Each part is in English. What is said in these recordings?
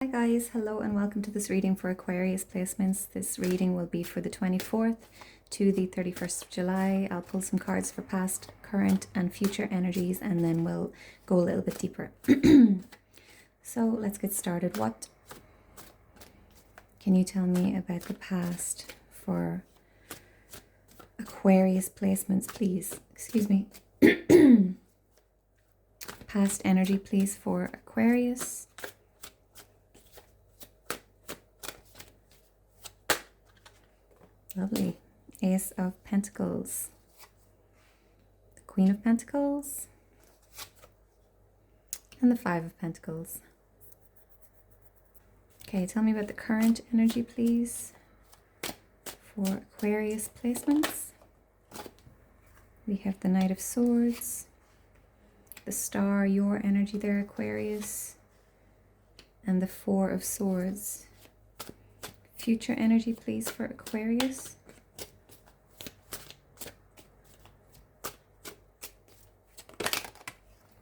Hi guys, hello and welcome to this reading for Aquarius placements. This reading will be for the 24th to the 31st of July. I'll pull some cards for past, current and future energies and then we'll go a little bit deeper. So let's get started. What can you tell me about the past for Aquarius placements, please? Excuse me. Past energy, please, for Aquarius. Lovely. Ace of Pentacles. The Queen of Pentacles. And the Five of Pentacles. Okay, tell me about the current energy, please, for Aquarius placements. We have the Knight of Swords. The Star, your energy there, Aquarius. And the Four of Swords. Future energy, please, for Aquarius.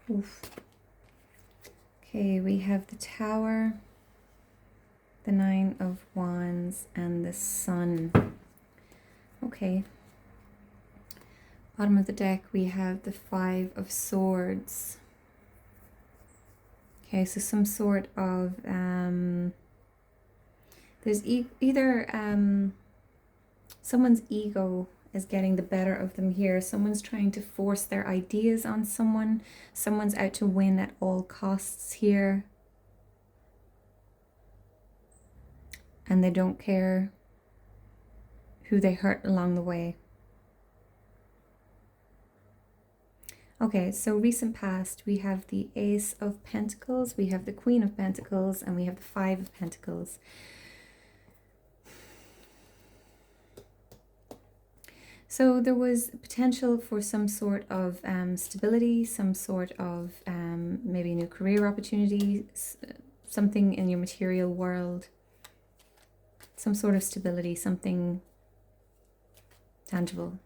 Oof. Okay, we have the Tower, the Nine of Wands, and the Sun. Okay. Bottom of the deck, we have the Five of Swords. Okay, so some sort of there's either someone's ego is getting the better of them here. Someone's trying to force their ideas on someone. Someone's out to win at all costs here. And they don't care who they hurt along the way. Okay, so recent past, we have the Ace of Pentacles, we have the Queen of Pentacles, and we have the Five of Pentacles. So there was potential for some sort of stability, some sort of maybe new career opportunities, something in your material world, some sort of stability, something tangible.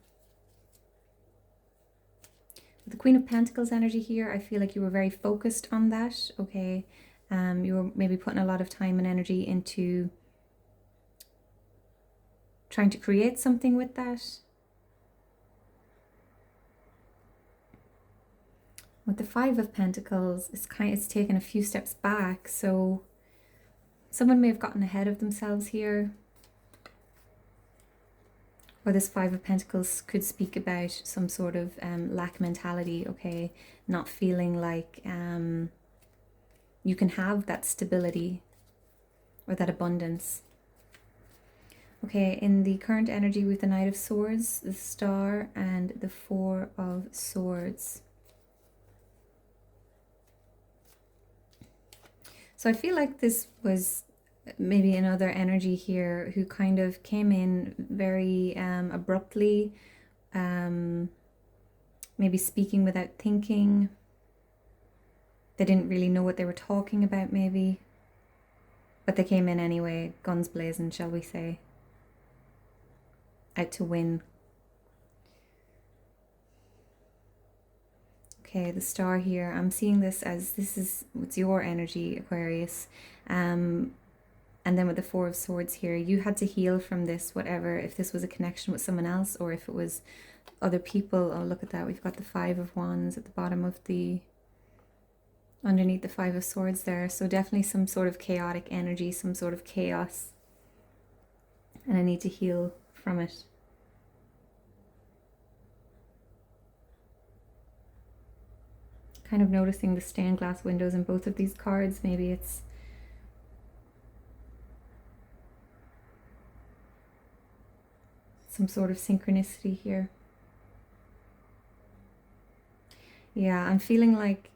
With the Queen of Pentacles energy here, I feel like you were very focused on that, okay? You were maybe putting a lot of time and energy into trying to create something with that. With the Five of Pentacles, it's taken a few steps back, so someone may have gotten ahead of themselves here. Or this Five of Pentacles could speak about some sort of lack mentality, okay? Not feeling like you can have that stability or that abundance. Okay, in the current energy with the Knight of Swords, the Star, and the Four of Swords. So I feel like this was maybe another energy here who kind of came in very abruptly, maybe speaking without thinking. They didn't really know what they were talking about maybe, but they came in anyway, guns blazing, shall we say, out to win. Okay, the Star here, I'm seeing this as it's your energy, Aquarius. And then with the Four of Swords here, you had to heal from this, whatever, if this was a connection with someone else or if it was other people. Oh, look at that. We've got the Five of Wands at the bottom of underneath the Five of Swords there. So definitely some sort of chaotic energy, some sort of chaos. And I need to heal from it. Kind of noticing the stained glass windows in both of these cards. Maybe it's some sort of synchronicity here. Yeah, I'm feeling like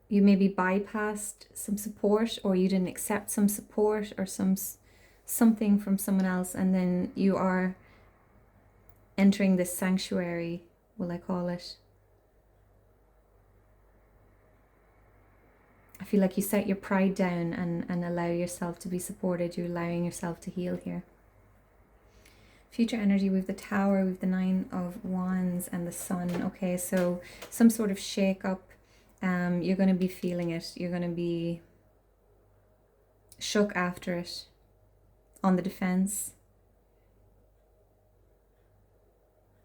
you maybe bypassed some support, or you didn't accept some support or something from someone else, and then you are entering this sanctuary, will I call it. I feel like you set your pride down and allow yourself to be supported. You're allowing yourself to heal here. Future energy, we have the Tower, we have the Nine of Wands and the Sun. Okay, so some sort of shake up, You're going to be feeling it. You're going to be shook after it, on the defense.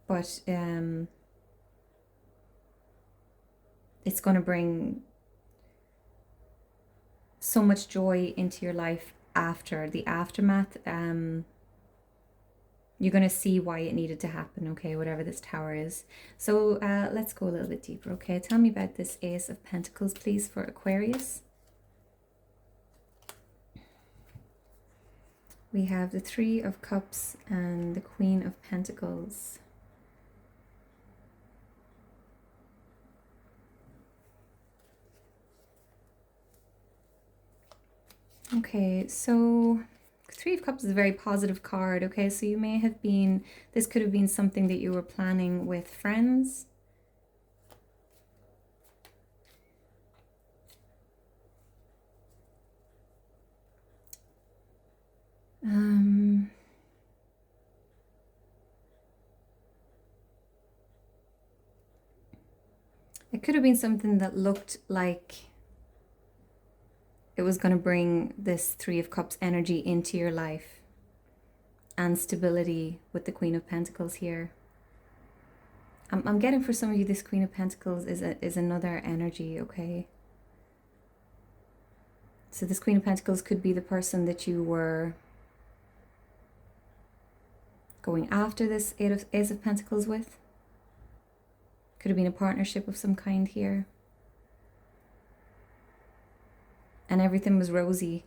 But it's going to bring so much joy into your life after the aftermath. You're going to see why it needed to happen, okay, whatever this tower is. So let's go a little bit deeper, okay? Tell me about this Ace of Pentacles, please, for Aquarius. We have the Three of Cups and the Queen of Pentacles. Okay, so Three of Cups is a very positive card, okay? So you may have been, this could have been something that you were planning with friends. It could have been something that looked like it was going to bring this Three of Cups energy into your life and stability with the Queen of Pentacles here. I'm getting for some of you this Queen of Pentacles is another energy, okay? So this Queen of Pentacles could be the person that you were going after this Ace of Pentacles with. Could have been a partnership of some kind here. And everything was rosy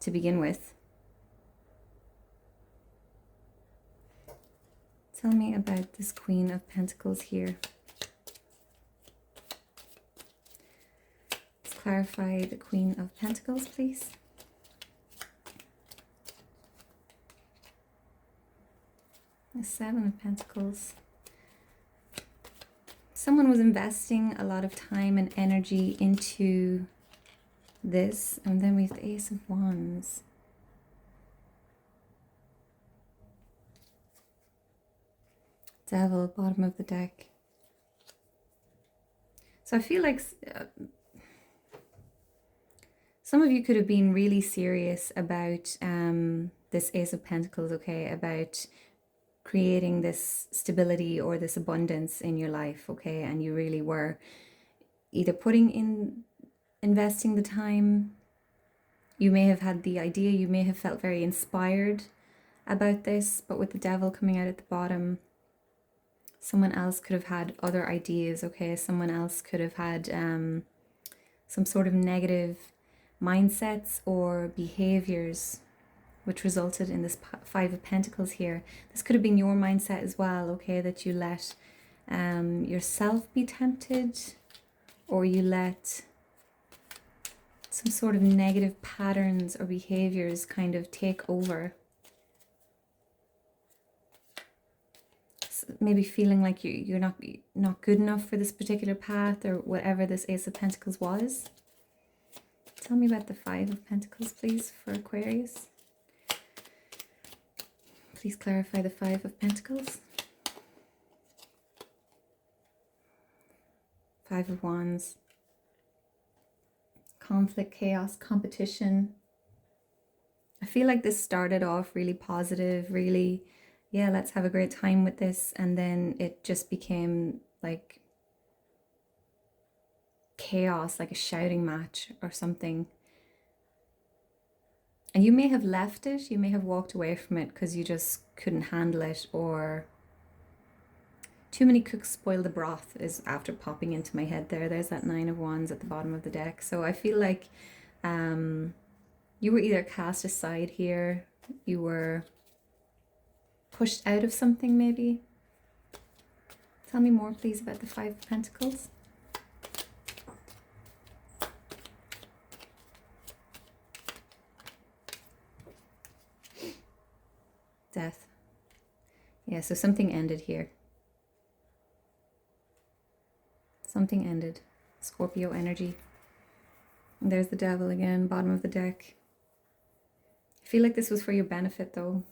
to begin with. Tell me about this Queen of Pentacles here. Let's clarify the Queen of Pentacles, please. The Seven of Pentacles. Someone was investing a lot of time and energy into this, and then we have the Ace of Wands. Devil, bottom of the deck. So I feel like some of you could have been really serious about this Ace of Pentacles, okay, about creating this stability or this abundance in your life, okay, and you really were either investing the time. You may have had the idea, you may have felt very inspired about this, but with the Devil coming out at the bottom, someone else could have had other ideas, okay? Someone else could have had some sort of negative mindsets or behaviors which resulted in this Five of Pentacles here. This could have been your mindset as well, okay? That you let yourself be tempted, or you let some sort of negative patterns or behaviors kind of take over. Maybe feeling like you're not good enough for this particular path, or whatever this Ace of Pentacles was. Tell me about the Five of Pentacles, please, for Aquarius. Please clarify the Five of Pentacles. Five of Wands. Conflict, chaos, competition. I feel like this started off really positive, really, yeah, let's have a great time with this. And then it just became like chaos, like a shouting match or something. And you may have left it, you may have walked away from it because you just couldn't handle it, or too many cooks spoil the broth is after popping into my head there. There's that Nine of Wands at the bottom of the deck. So I feel like you were either cast aside here, you were pushed out of something maybe. Tell me more, please, about the Five of Pentacles. Death. Yeah, so something ended here. Something ended. Scorpio energy. And there's the Devil again, bottom of the deck. I feel like this was for your benefit, though.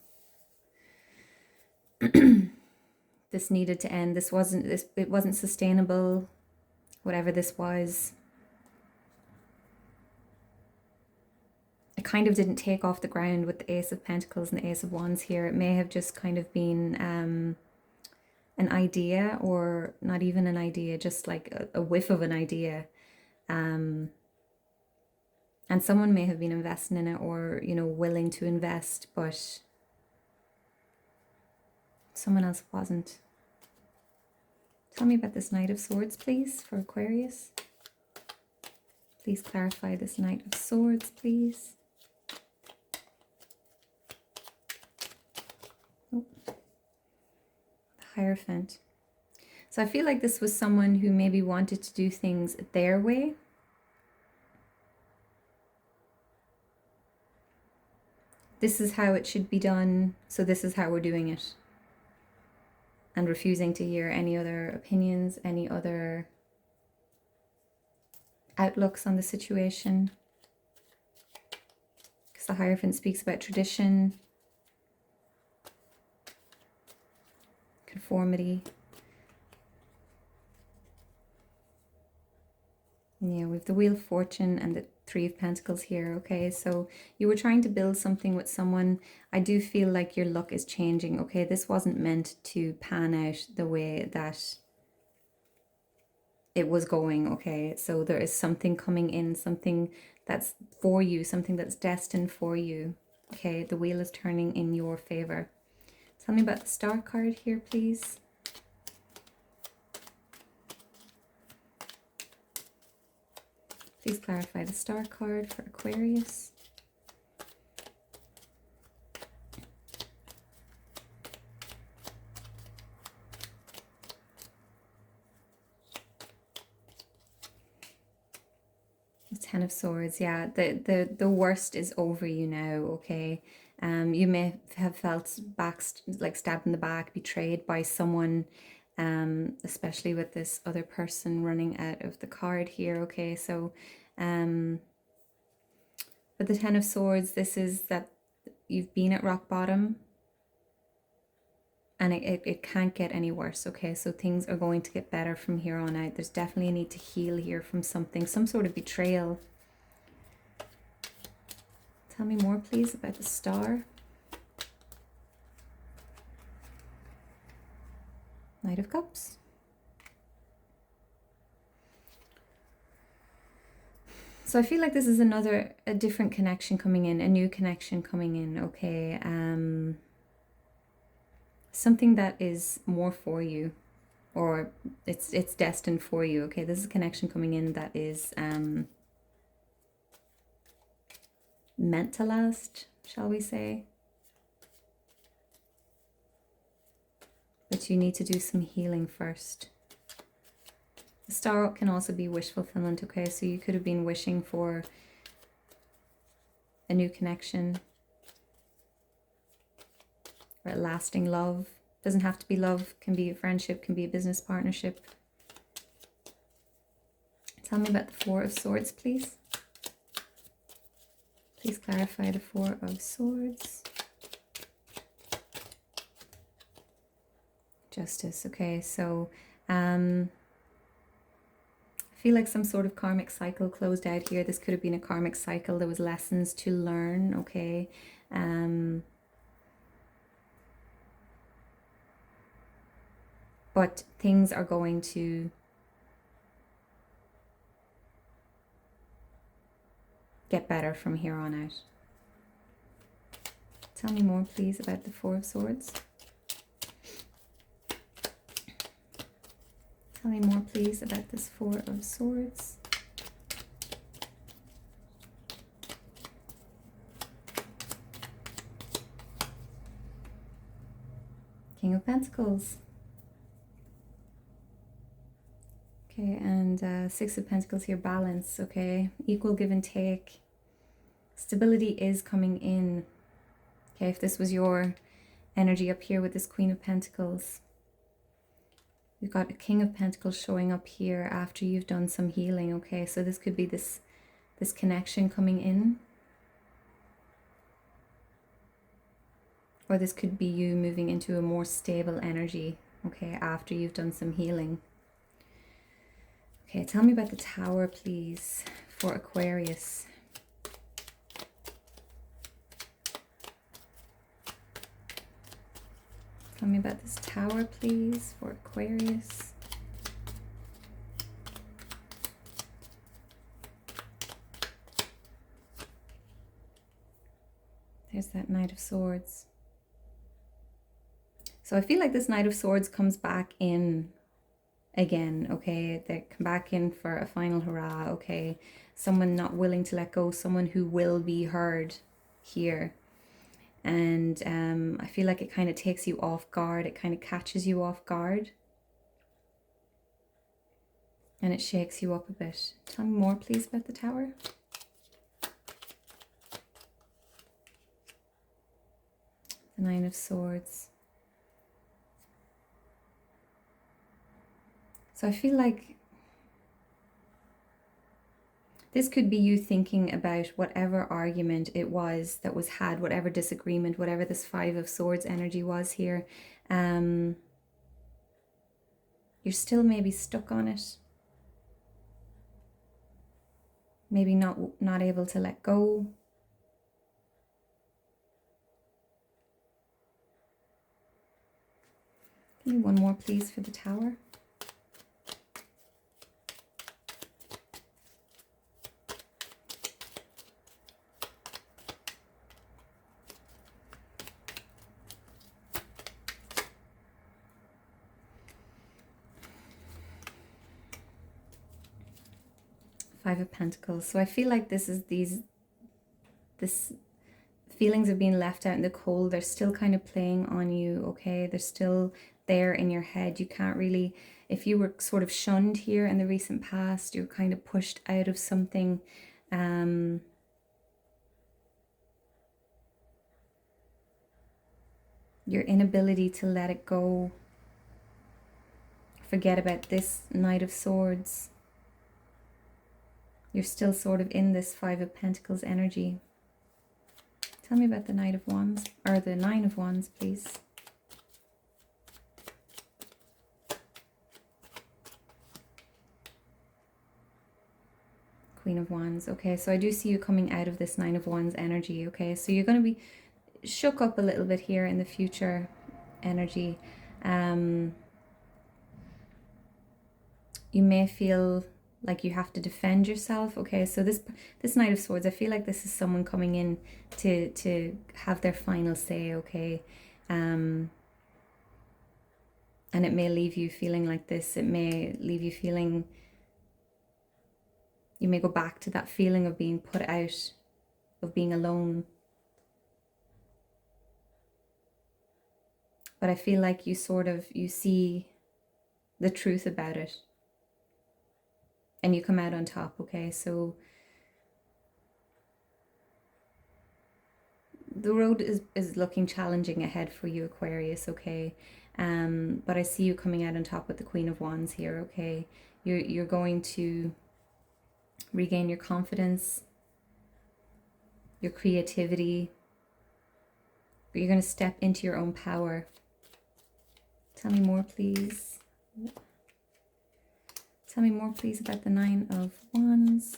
This needed to end. It wasn't sustainable. whatever this was, it kind of didn't take off the ground with the Ace of Pentacles and the Ace of Wands here. It may have just kind of been an idea, or not even an idea, just like a whiff of an idea. And someone may have been investing in it, or, you know, willing to invest, but someone else wasn't. Tell me about this Knight of Swords, please, for Aquarius. Please clarify this Knight of Swords, please. Oh. The Hierophant. So I feel like this was someone who maybe wanted to do things their way. This is how it should be done, so this is how we're doing it. And refusing to hear any other opinions, any other outlooks on the situation. Because the Hierophant speaks about tradition, conformity. Yeah, we have the Wheel of Fortune and the Three of Pentacles here, okay? So you were trying to build something with someone. I do feel like your luck is changing, okay? This wasn't meant to pan out the way that it was going, okay? So there is something coming in, something that's for you, something that's destined for you, okay? The wheel is turning in your favor. Tell me about the Star card here, please. Please clarify the Star card for Aquarius. The Ten of Swords, yeah. The worst is over you now, okay? You may have felt stabbed in the back, betrayed by someone, especially with this other person running out of the card here, okay? So, but the Ten of Swords, this is that you've been at rock bottom, and it can't get any worse, okay? So things are going to get better from here on out. There's definitely a need to heal here from something, some sort of betrayal. Tell me more, please, about the Star. Knight of Cups. So I feel like this is a different connection coming in, a new connection coming in, okay? Something that is more for you, or it's destined for you, okay? This is a connection coming in that is meant to last, shall we say? But you need to do some healing first. The Star can also be wish fulfillment, okay? So you could have been wishing for a new connection, or a lasting love. Doesn't have to be love, can be a friendship, can be a business partnership. Tell me about the Four of Swords, please. Please clarify the Four of Swords. Justice, okay, so I feel like some sort of karmic cycle closed out here. This could have been a karmic cycle. There was lessons to learn, okay? But things are going to get better from here on out. Tell me more, please, about the Four of Swords. Tell me more, please, about this Four of Swords. King of Pentacles. Okay, and Six of Pentacles here, balance, okay? Equal give and take. Stability is coming in. Okay, if this was your energy up here with this Queen of Pentacles. We've got a King of Pentacles showing up here after you've done some healing, okay? So this could be this connection coming in. Or this could be you moving into a more stable energy, okay, after you've done some healing. Okay, tell me about the Tower, please, for Aquarius. Tell me about this Tower, please, for Aquarius. There's that Knight of Swords. So I feel like this Knight of Swords comes back in again, okay? They come back in for a final hurrah, okay? Someone not willing to let go, someone who will be heard here. And I feel like it kind of takes you off guard. It kind of catches you off guard. And it shakes you up a bit. Tell me more, please, about the Tower. The Nine of Swords. So I feel like this could be you thinking about whatever argument it was that was had, whatever disagreement, whatever this Five of Swords energy was here. You're still maybe stuck on it. Maybe not able to let go. Give me one more, please, for the Tower. Five of Pentacles. So I feel like this feelings of being left out in the cold, they're still kind of playing on you, okay? They're still there in your head. You can't really, if you were sort of shunned here in the recent past, you're kind of pushed out of something. Your inability to let it go. Forget about this Knight of Swords. You're still sort of in this Five of Pentacles energy. Tell me about the Knight of Wands, or the Nine of Wands, please. Queen of Wands. Okay, so I do see you coming out of this Nine of Wands energy, okay? So you're going to be shook up a little bit here in the future energy. You may feel like you have to defend yourself, okay? So this Knight of Swords, I feel like this is someone coming in to have their final say, okay? And it may leave you feeling like this. It may leave you feeling, you may go back to that feeling of being put out, of being alone. But I feel like you see the truth about it. And you come out on top, okay? So the road is looking challenging ahead for you, Aquarius, okay? But I see you coming out on top with the Queen of Wands here, okay? You're going to regain your confidence, your creativity. You're going to step into your own power. Tell me more, please. Tell me more, please, about the Nine of Wands.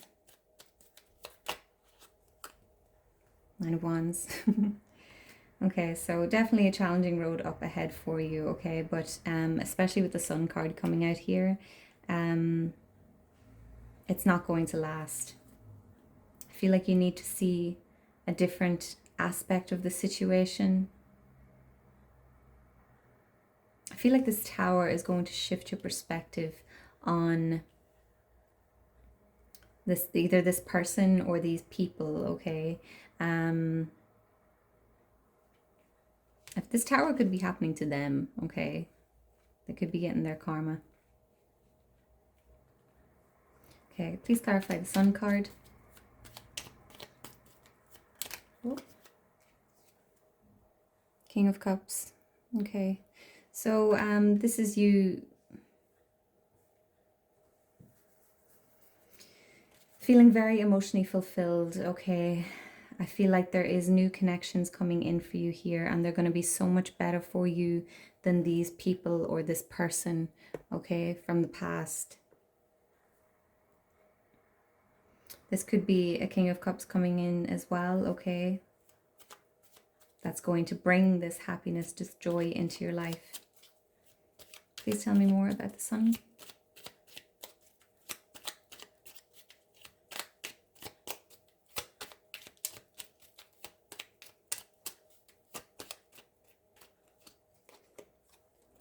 Nine of Wands. Okay, so definitely a challenging road up ahead for you, okay? But especially with the Sun card coming out here, it's not going to last. I feel like you need to see a different aspect of the situation. I feel like this Tower is going to shift your perspective on this, either this person or these people, okay? If this Tower could be happening to them, okay? They could be getting their karma. Okay, please clarify the Sun card. Oh. King of Cups. Okay. So this is you feeling very emotionally fulfilled, okay? I feel like there is new connections coming in for you here, and they're going to be so much better for you than these people or this person, okay, from the past. This could be a King of Cups coming in as well, okay? That's going to bring this happiness, this joy into your life. Please tell me more about the Sun.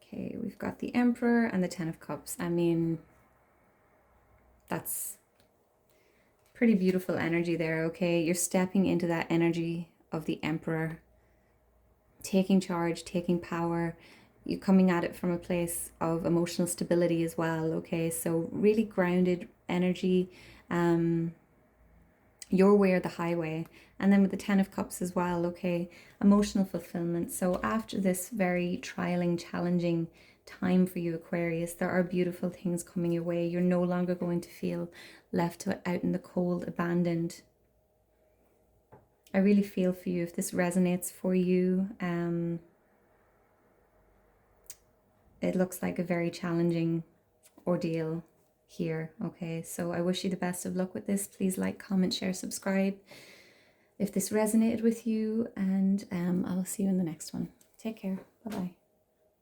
Okay, we've got the Emperor and the Ten of Cups. I mean, that's pretty beautiful energy there, okay? You're stepping into that energy of the Emperor, taking charge, taking power. You're coming at it from a place of emotional stability as well, okay? So really grounded energy, your way or the highway. And then with the Ten of Cups as well, okay? Emotional fulfillment. So after this very trialing, challenging time for you, Aquarius, there are beautiful things coming your way. You're no longer going to feel left out in the cold, abandoned. I really feel for you if this resonates for you. It looks like a very challenging ordeal here, okay? So I wish you the best of luck with this. Please like, comment, share, subscribe if this resonated with you, and I will see you in the next one. Take care. Bye-bye.